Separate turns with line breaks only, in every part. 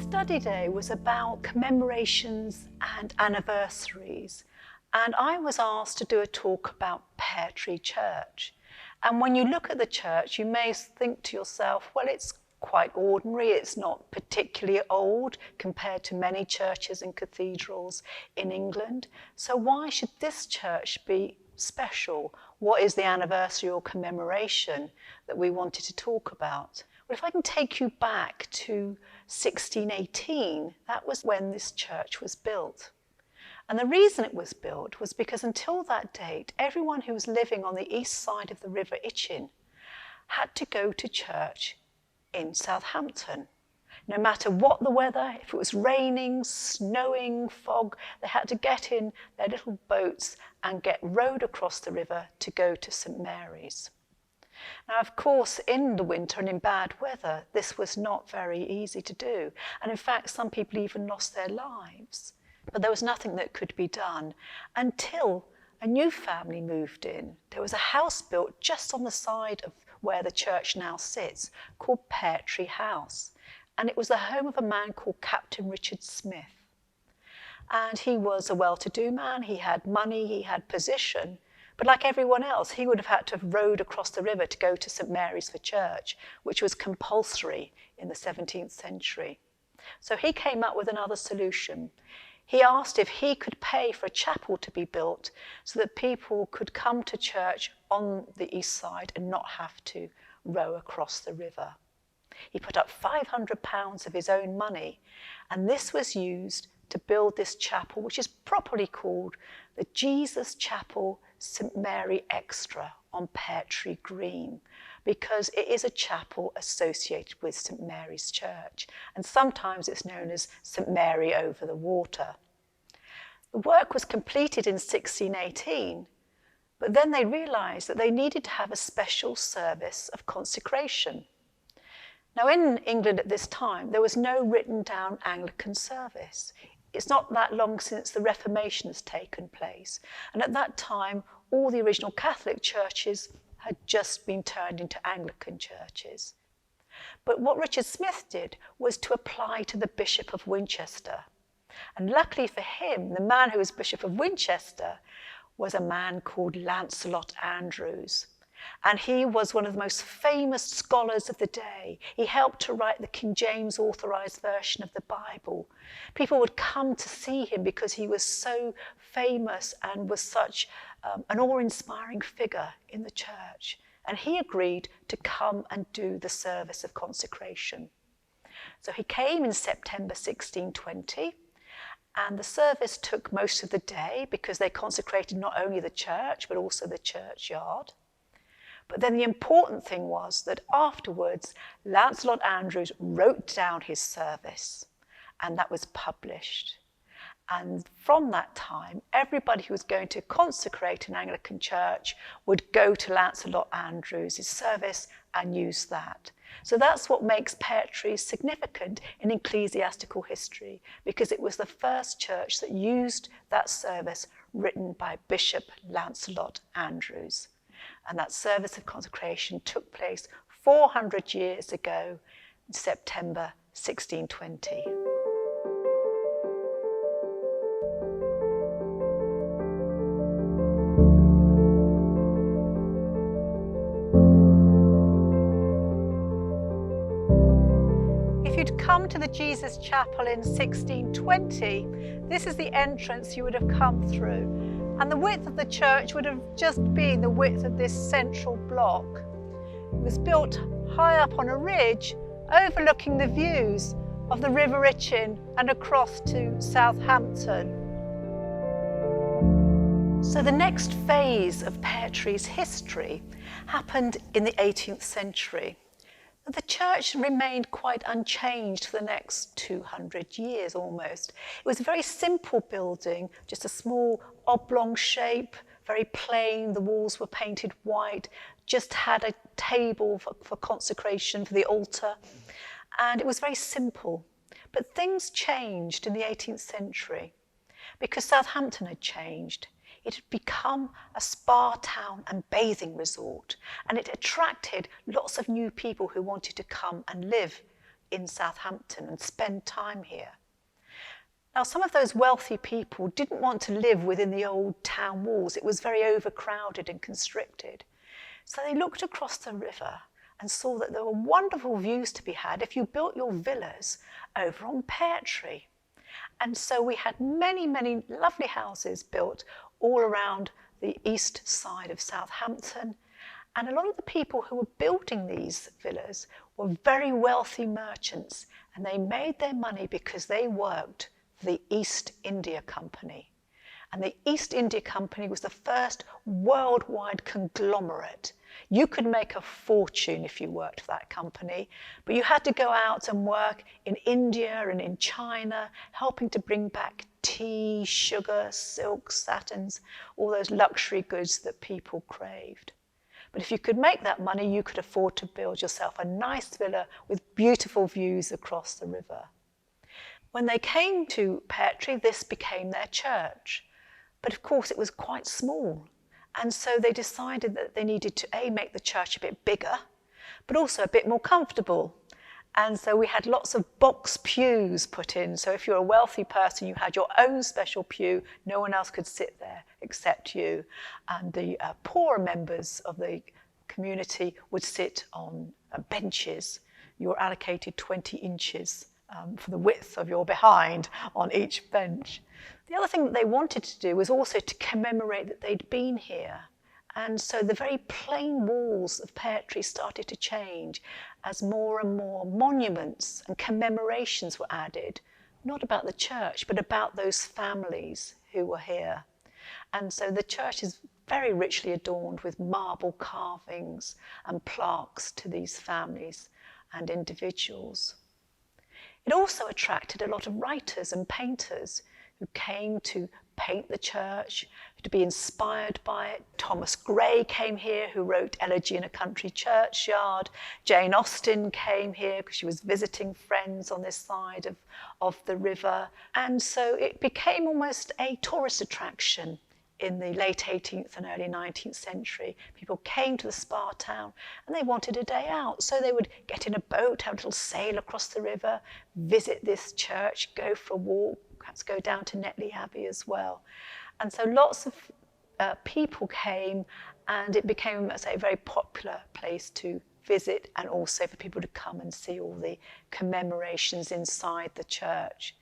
study day was about commemorations and anniversaries, and I was asked to do a talk about Pear Tree Church. And when you look at the church, you may think to yourself, well, it's quite ordinary, it's not particularly old compared to many churches and cathedrals in England. So why should this church be special? What is the anniversary or commemoration that we wanted to talk about? Well, if I can take you back to 1618, that was when this church was built. And the reason it was built was because until that date, everyone who was living on the east side of the River Itchen had to go to church in Southampton. No matter what the weather, if it was raining, snowing, fog, they had to get in their little boats and get rowed across the river to go to St Mary's. Now, of course, in the winter and in bad weather, this was not very easy to do. And in fact, some people even lost their lives. But there was nothing that could be done until a new family moved in. There was a house built just on the side of where the church now sits, called Pear Tree House. And it was the home of a man called Captain Richard Smith. And he was a well-to-do man, he had money, he had position. But like everyone else, he would have had to have rowed across the river to go to St Mary's for church, which was compulsory in the 17th century. So he came up with another solution. He asked if he could pay for a chapel to be built so that people could come to church on the east side and not have to row across the river. He put up £500 of his own money, and this was used to build this chapel, which is properly called the Jesus Chapel St Mary Extra on Pear Tree Green, because it is a chapel associated with St Mary's Church, and sometimes it's known as St Mary over the water. The work was completed in 1618, but then they realised that they needed to have a special service of consecration. Now, in England at this time, there was no written down Anglican service. It's not that long since the Reformation has taken place, and at that time, all the original Catholic churches had just been turned into Anglican churches. But what Richard Smith did was to apply to the Bishop of Winchester. And luckily for him, the man who was Bishop of Winchester was a man called Lancelot Andrewes. And he was one of the most famous scholars of the day. He helped to write the King James authorized version of the Bible. People would come to see him because he was so famous and was such an awe-inspiring figure in the church. And he agreed to come and do the service of consecration. So he came in September 1620, and the service took most of the day because they consecrated not only the church, but also the churchyard. But then the important thing was that afterwards, Lancelot Andrewes wrote down his service, and that was published. And from that time, everybody who was going to consecrate an Anglican church would go to Lancelot Andrewes' service and use that. So that's what makes Pear Tree significant in ecclesiastical history, because it was the first church that used that service written by Bishop Lancelot Andrewes. And that service of consecration took place 400 years ago, in September 1620. If you'd come to the Jesus Chapel in 1620, this is the entrance you would have come through. And the width of the church would have just been the width of this central block. It was built high up on a ridge overlooking the views of the River Itchen and across to Southampton. So the next phase of Pear Tree's history happened in the 18th century. The church remained quite unchanged for the next 200 years almost. It was a very simple building, just a small oblong shape, very plain. The walls were painted white, just had a table for consecration for the altar. And it was very simple. But things changed in the 18th century because Southampton had changed. It had become a spa town and bathing resort, and it attracted lots of new people who wanted to come and live in Southampton and spend time here. Now, some of those wealthy people didn't want to live within the old town walls. It was very overcrowded and constricted. So they looked across the river and saw that there were wonderful views to be had if you built your villas over on Pear Tree. And so we had many, many lovely houses built all around the east side of Southampton. And a lot of the people who were building these villas were very wealthy merchants, and they made their money because they worked for the East India Company. And the East India Company was the first worldwide conglomerate. You could make a fortune if you worked for that company, but you had to go out and work in India and in China, helping to bring back tea, sugar, silk, satins, all those luxury goods that people craved. But if you could make that money, you could afford to build yourself a nice villa with beautiful views across the river. When they came to Pear Tree, this became their church. But of course, it was quite small. And so they decided that they needed to, A, make the church a bit bigger, but also a bit more comfortable. And so we had lots of box pews put in. So if you're a wealthy person, you had your own special pew. No one else could sit there except you. And the poorer members of the community would sit on benches. You were allocated 20 inches for the width of your behind on each bench. The other thing that they wanted to do was also to commemorate that they'd been here. And so the very plain walls of Pear Tree started to change as more and more monuments and commemorations were added, not about the church, but about those families who were here. And so the church is very richly adorned with marble carvings and plaques to these families and individuals. It also attracted a lot of writers and painters who came to paint the church, to be inspired by it. Thomas Gray came here, who wrote Elegy in a Country Churchyard. Jane Austen came here because she was visiting friends on this side of the river. And so it became almost a tourist attraction in the late 18th and early 19th century. People came to the spa town and they wanted a day out. So they would get in a boat, have a little sail across the river, visit this church, go for a walk, perhaps go down to Netley Abbey as well. And so lots of people came, and it became, as I say, a very popular place to visit, and also for people to come and see all the commemorations inside the church.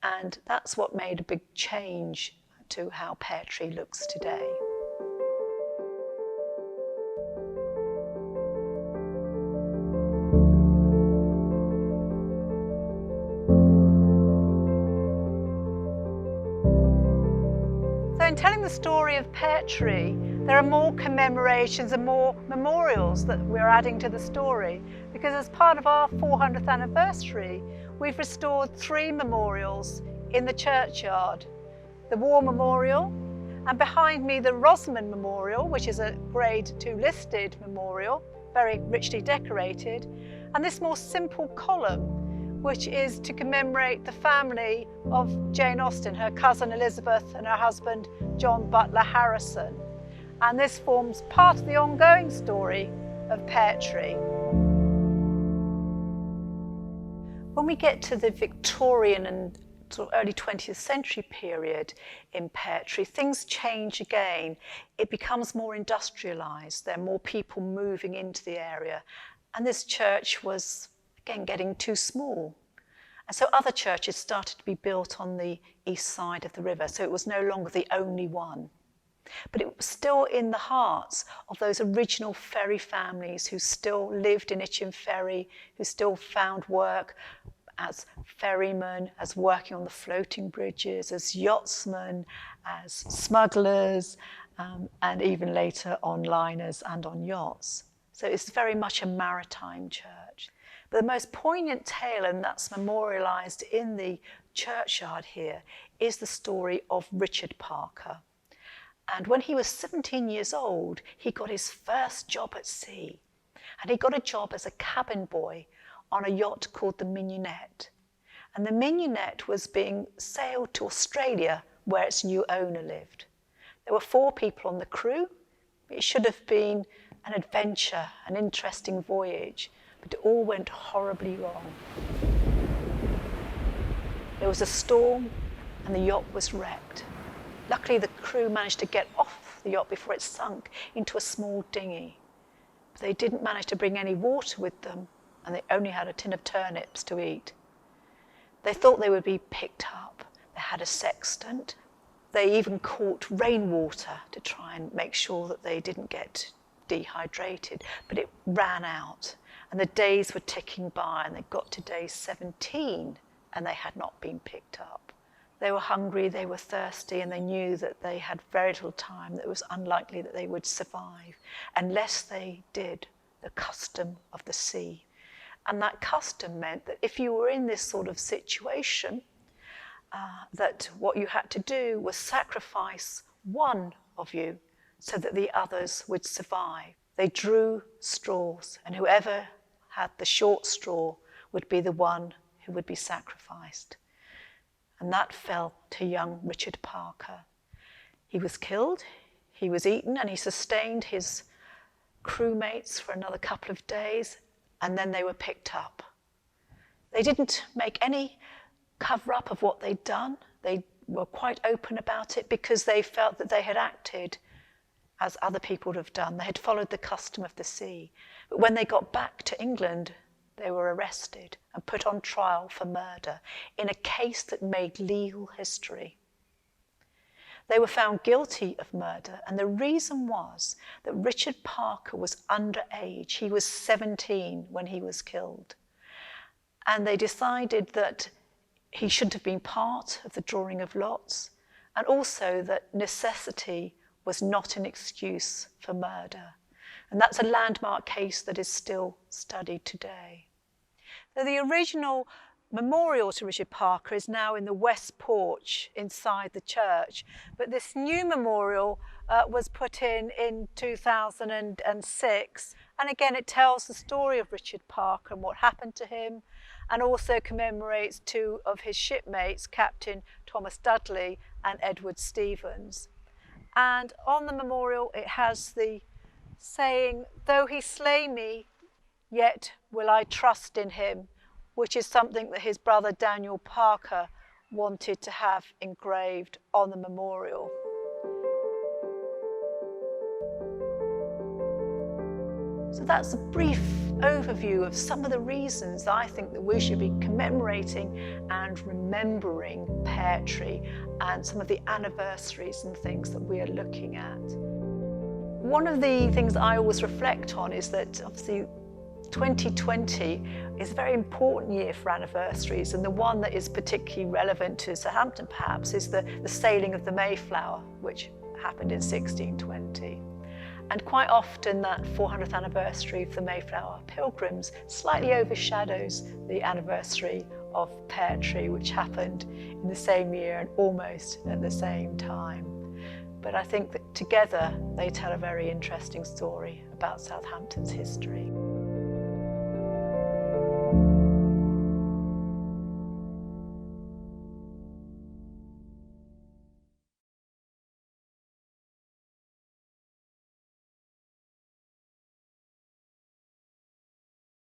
And that's what made a big change to how Pear Tree looks today. So in telling the story of Pear Tree, there are more commemorations and more memorials that we're adding to the story, because as part of our 400th anniversary, we've restored 3 memorials in the churchyard. The War Memorial, and behind me the Rosamond Memorial, which is a Grade 2 listed memorial, very richly decorated, and this more simple column, which is to commemorate the family of Jane Austen, her cousin Elizabeth and her husband John Butler Harrison. And this forms part of the ongoing story of Pear Tree. When we get to the Victorian and sort of early 20th century period in Pear Tree, things change again. It becomes more industrialised. There are more people moving into the area. And this church was, again, getting too small. And so other churches started to be built on the east side of the river, so it was no longer the only one. But it was still in the hearts of those original ferry families who still lived in Itchen Ferry, who still found work as ferrymen, as working on the floating bridges, as yachtsmen, as smugglers, and even later on liners and on yachts. So it's very much a maritime church. But the most poignant tale, and that's memorialised in the churchyard here, is the story of Richard Parker. And when he was 17 years old, he got his first job at sea. And he got a job as a cabin boy on a yacht called the Mignonette. And the Mignonette was being sailed to Australia, where its new owner lived. There were 4 people on the crew. It should have been an adventure, an interesting voyage. but it all went horribly wrong. There was a storm and the yacht was wrecked. Luckily, the crew managed to get off the yacht before it sunk into a small dinghy. But they didn't manage to bring any water with them, and they only had a tin of turnips to eat. They thought they would be picked up. They had a sextant. They even caught rainwater to try and make sure that they didn't get dehydrated, but it ran out, and the days were ticking by, and they got to day 17, and they had not been picked up. They were hungry, they were thirsty, and they knew that they had very little time, that it was unlikely that they would survive unless they did the custom of the sea. And that custom meant that if you were in this sort of situation, that what you had to do was sacrifice one of you so that the others would survive. They drew straws, and whoever had the short straw would be the one who would be sacrificed. And that fell to young Richard Parker. He was killed, he was eaten, and he sustained his crewmates for another couple of days, and then they were picked up. They didn't make any cover up of what they'd done. They were quite open about it because they felt that they had acted as other people would have done. They had followed the custom of the sea. But when they got back to England, they were arrested and put on trial for murder in a case that made legal history. They were found guilty of murder, and the reason was that Richard Parker was underage. He was 17 when he was killed. And they decided that he shouldn't have been part of the drawing of lots, and also that necessity was not an excuse for murder. And that's a landmark case that is still studied today. So the original memorial to Richard Parker is now in the west porch inside the church, but this new memorial was put in 2006, and again it tells the story of Richard Parker and what happened to him, and also commemorates two of his shipmates, Captain Thomas Dudley and Edward Stevens. And on the memorial it has the saying, "Though he slay me, yet will I trust in him," which is something that his brother Daniel Parker wanted to have engraved on the memorial. So that's a brief overview of some of the reasons I think that we should be commemorating and remembering Pear Tree and some of the anniversaries and things that we are looking at. One of the things I always reflect on is that obviously 2020 is a very important year for anniversaries, and the one that is particularly relevant to Southampton perhaps is the sailing of the Mayflower, which happened in 1620. And quite often that 400th anniversary of the Mayflower Pilgrims slightly overshadows the anniversary of Pear Tree, which happened in the same year and almost at the same time. But I think that together they tell a very interesting story about Southampton's history.